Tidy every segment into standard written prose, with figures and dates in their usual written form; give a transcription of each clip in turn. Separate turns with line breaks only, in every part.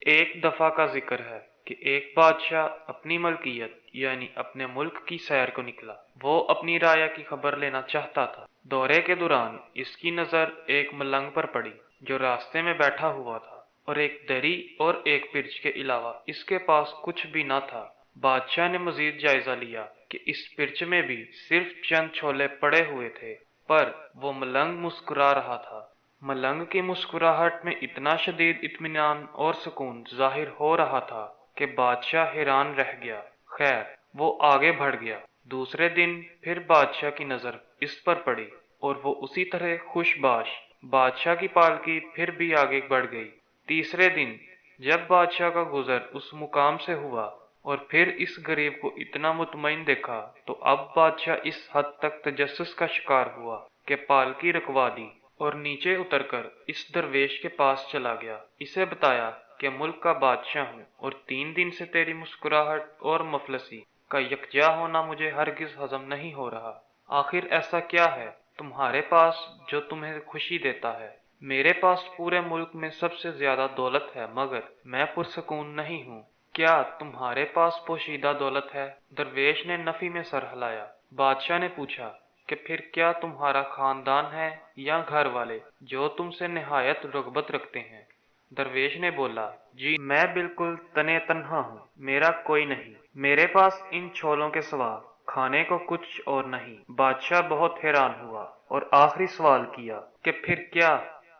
ایک دفعہ کا ذکر ہے کہ ایک بادشاہ اپنی ملکیت یعنی اپنے ملک کی سیر کو نکلا۔ وہ اپنی رعایا کی خبر لینا چاہتا تھا۔ دورے کے دوران اس کی نظر ایک ملنگ پر پڑی جو راستے میں بیٹھا ہوا تھا، اور ایک دری اور ایک پرچ کے علاوہ اس کے پاس کچھ بھی نہ تھا۔ بادشاہ نے مزید جائزہ لیا کہ اس پرچ میں بھی صرف چند چھولے پڑے ہوئے تھے، پر وہ ملنگ مسکرا رہا تھا۔ ملنگ کی مسکراہٹ میں اتنا شدید اطمینان اور سکون ظاہر ہو رہا تھا کہ بادشاہ حیران رہ گیا۔ خیر، وہ آگے بڑھ گیا۔ دوسرے دن پھر بادشاہ کی نظر اس پر پڑی اور وہ اسی طرح خوش باش۔ بادشاہ کی پالکی پھر بھی آگے بڑھ گئی۔ تیسرے دن جب بادشاہ کا گزر اس مقام سے ہوا اور پھر اس غریب کو اتنا مطمئن دیکھا تو اب بادشاہ اس حد تک تجسس کا شکار ہوا کہ پالکی رکوا دی اور نیچے اتر کر اس درویش کے پاس چلا گیا۔ اسے بتایا کہ ملک کا بادشاہ ہوں اور 3 دن سے تیری مسکراہٹ اور مفلسی کا یکجا ہونا مجھے ہرگز ہضم نہیں ہو رہا۔ آخر ایسا کیا ہے تمہارے پاس جو تمہیں خوشی دیتا ہے؟ میرے پاس پورے ملک میں سب سے زیادہ دولت ہے، مگر میں پرسکون نہیں ہوں۔ کیا تمہارے پاس پوشیدہ دولت ہے؟ درویش نے نفی میں سر ہلایا۔ بادشاہ نے پوچھا کہ پھر کیا تمہارا خاندان ہے یا گھر والے جو تم سے نہایت رغبت رکھتے ہیں؟ درویش نے بولا، جی میں بالکل تنے تنہا ہوں، میرا کوئی نہیں، میرے پاس ان چھولوں کے سوا کھانے کو کچھ اور نہیں۔ بادشاہ بہت حیران ہوا اور آخری سوال کیا کہ پھر کیا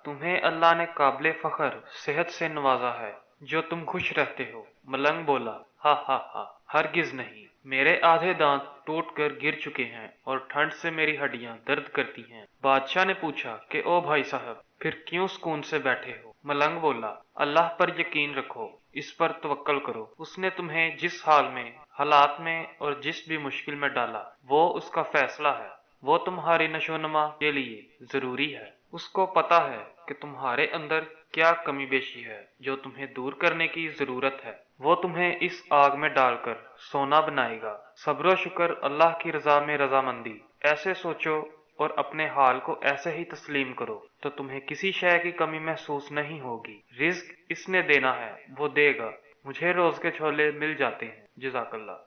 تمہیں اللہ نے قابل فخر صحت سے نوازا ہے جو تم خوش رہتے ہو؟ ملنگ بولا، ہاں ہاں ہاں، ہرگز نہیں، میرے آدھے دانت ٹوٹ کر گر چکے ہیں اور ٹھنڈ سے میری ہڈیاں درد کرتی ہیں۔ بادشاہ نے پوچھا کہ او بھائی صاحب، پھر کیوں سکون سے بیٹھے ہو؟ ملنگ بولا، اللہ پر یقین رکھو، اس پر توکل کرو۔ اس نے تمہیں جس حال میں، حالات میں اور جس بھی مشکل میں ڈالا، وہ اس کا فیصلہ ہے۔ وہ تمہاری نشو نما کے لیے ضروری ہے۔ اس کو پتا ہے کہ تمہارے اندر کیا کمی بیشی ہے جو تمہیں دور کرنے کی ضرورت ہے۔ وہ تمہیں اس آگ میں ڈال کر سونا بنائے گا۔ صبر و شکر، اللہ کی رضا میں رضامندی، ایسے سوچو اور اپنے حال کو ایسے ہی تسلیم کرو تو تمہیں کسی شے کی کمی محسوس نہیں ہوگی۔ رزق اس نے دینا ہے، وہ دے گا۔ مجھے روز کے چھولے مل جاتے ہیں۔ جزاک اللہ۔